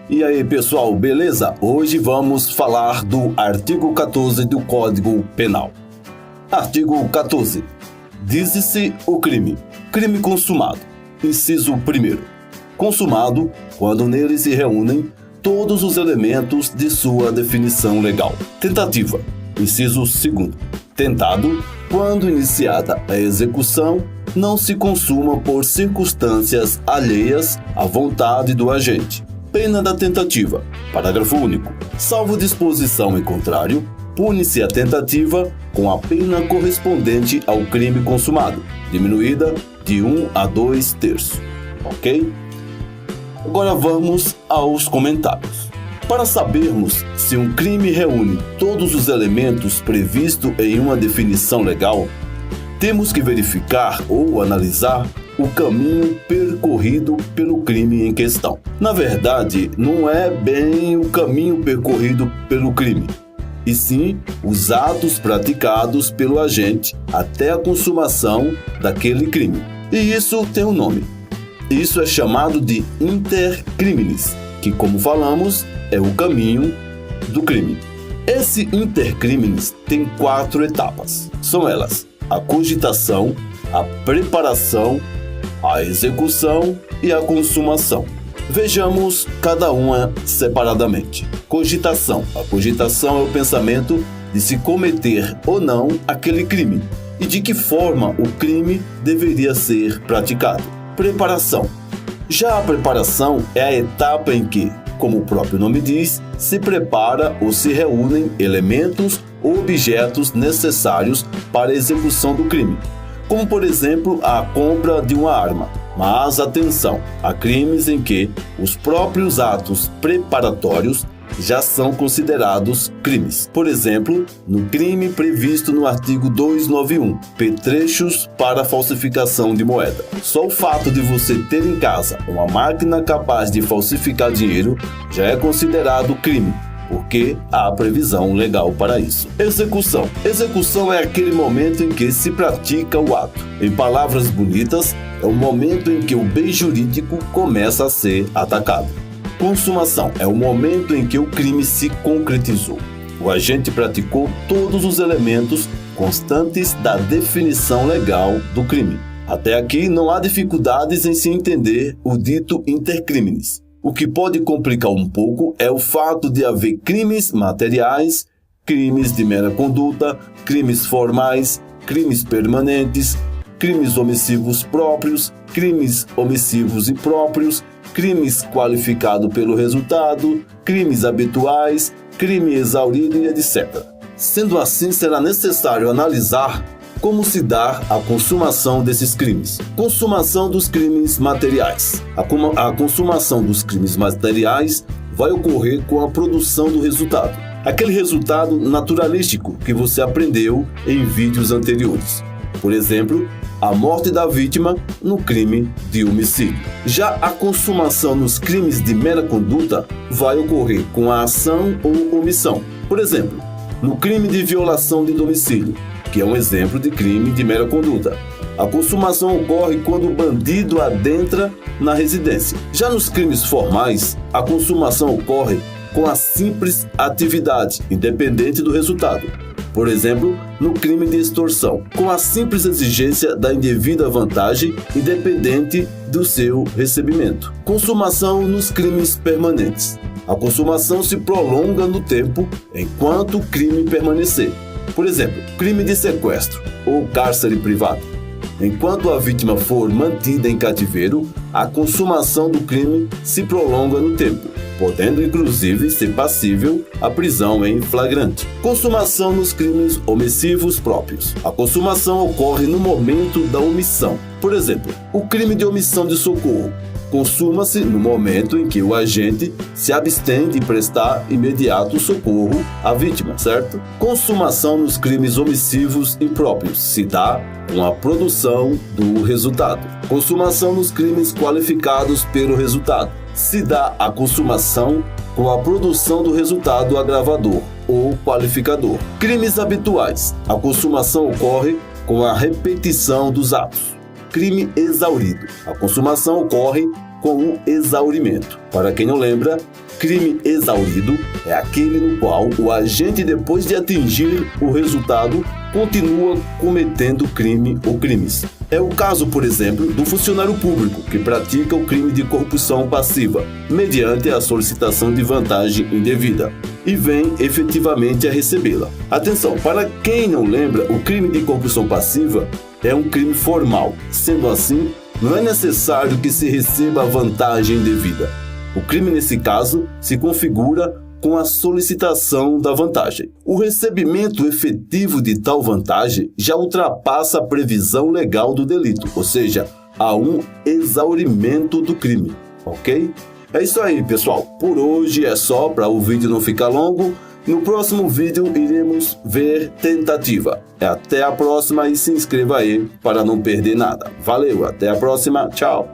E aí, pessoal, beleza? Hoje vamos falar do artigo 14 do Código Penal. Artigo 14. Diz-se o crime. Crime consumado. Inciso 1º. Consumado quando nele se reúnem todos os elementos de sua definição legal. Tentativa. Inciso 2º. Tentado quando iniciada a execução não se consuma por circunstâncias alheias à vontade do agente. Pena da tentativa. Parágrafo único. Salvo disposição em contrário, pune-se a tentativa com a pena correspondente ao crime consumado, diminuída de 1 a 2/3. Ok? Agora vamos aos comentários. Para sabermos se um crime reúne todos os elementos previstos em uma definição legal, temos que verificar ou analisar o caminho percorrido pelo crime em questão. Na verdade, não é bem o caminho percorrido pelo crime, e sim os atos praticados pelo agente até a consumação daquele crime. E isso tem um nome. Isso é chamado de inter criminis, que, como falamos, é o caminho do crime. Esse inter criminis tem 4 etapas. São elas: a cogitação, a preparação, a execução e a consumação. Vejamos cada uma separadamente. Cogitação. A cogitação é o pensamento de se cometer ou não aquele crime e de que forma o crime deveria ser praticado. Preparação. Já a preparação é a etapa em que, como o próprio nome diz, se prepara ou se reúnem elementos ou objetos necessários para a execução do crime, como por exemplo a compra de uma arma. Mas atenção, há crimes em que os próprios atos preparatórios já são considerados crimes. Por exemplo, no crime previsto no artigo 291, petrechos para falsificação de moeda. Só o fato de você ter em casa uma máquina capaz de falsificar dinheiro já é considerado crime, porque há previsão legal para isso. Execução. Execução é aquele momento em que se pratica o ato. Em palavras bonitas, é o momento em que o bem jurídico começa a ser atacado. Consumação é o momento em que o crime se concretizou. O agente praticou todos os elementos constantes da definição legal do crime. Até aqui não há dificuldades em se entender o dito inter criminis. O que pode complicar um pouco é o fato de haver crimes materiais, crimes de mera conduta, crimes formais, crimes permanentes, crimes omissivos próprios, crimes omissivos impróprios, crimes qualificados pelo resultado, crimes habituais, crime exaurido e etc. Sendo assim, será necessário analisar como se dá a consumação desses crimes. Consumação dos crimes materiais. A consumação dos crimes materiais vai ocorrer com a produção do resultado. Aquele resultado naturalístico que você aprendeu em vídeos anteriores. Por exemplo, a morte da vítima no crime de homicídio. Já a consumação nos crimes de mera conduta vai ocorrer com a ação ou omissão. Por exemplo, no crime de violação de domicílio, que é um exemplo de crime de mera conduta. A consumação ocorre quando o bandido adentra na residência. Já nos crimes formais, a consumação ocorre com a simples atividade, independente do resultado. Por exemplo, no crime de extorsão, com a simples exigência da indevida vantagem, independente do seu recebimento. Consumação nos crimes permanentes. A consumação se prolonga no tempo enquanto o crime permanecer. Por exemplo, crime de sequestro ou cárcere privado. Enquanto a vítima for mantida em cativeiro, a consumação do crime se prolonga no tempo, podendo inclusive ser passível à prisão em flagrante. Consumação nos crimes omissivos próprios. A consumação ocorre no momento da omissão. Por exemplo, o crime de omissão de socorro consuma-se no momento em que o agente se abstém de prestar imediato socorro à vítima, certo? Consumação nos crimes omissivos impróprios se dá com a produção do resultado. Consumação nos crimes qualificados pelo resultado se dá a consumação com a produção do resultado agravador ou qualificador. Crimes habituais. A consumação ocorre com a repetição dos atos. Crime exaurido. A consumação ocorre com o exaurimento. Para quem não lembra, crime exaurido é aquele no qual o agente, depois de atingir o resultado, continua cometendo crime ou crimes. É o caso, por exemplo, do funcionário público que pratica o crime de corrupção passiva, mediante a solicitação de vantagem indevida, e vem efetivamente a recebê-la. Atenção, para quem não lembra, o crime de corrupção passiva é um crime formal. Sendo assim, não é necessário que se receba a vantagem indevida. O crime, nesse caso, se configura com a solicitação da vantagem. O recebimento efetivo de tal vantagem já ultrapassa a previsão legal do delito, ou seja, há um exaurimento do crime, ok? É isso aí, pessoal. Por hoje é só, para o vídeo não ficar longo. No próximo vídeo iremos ver tentativa. Até a próxima e se inscreva aí para não perder nada. Valeu, até a próxima, tchau!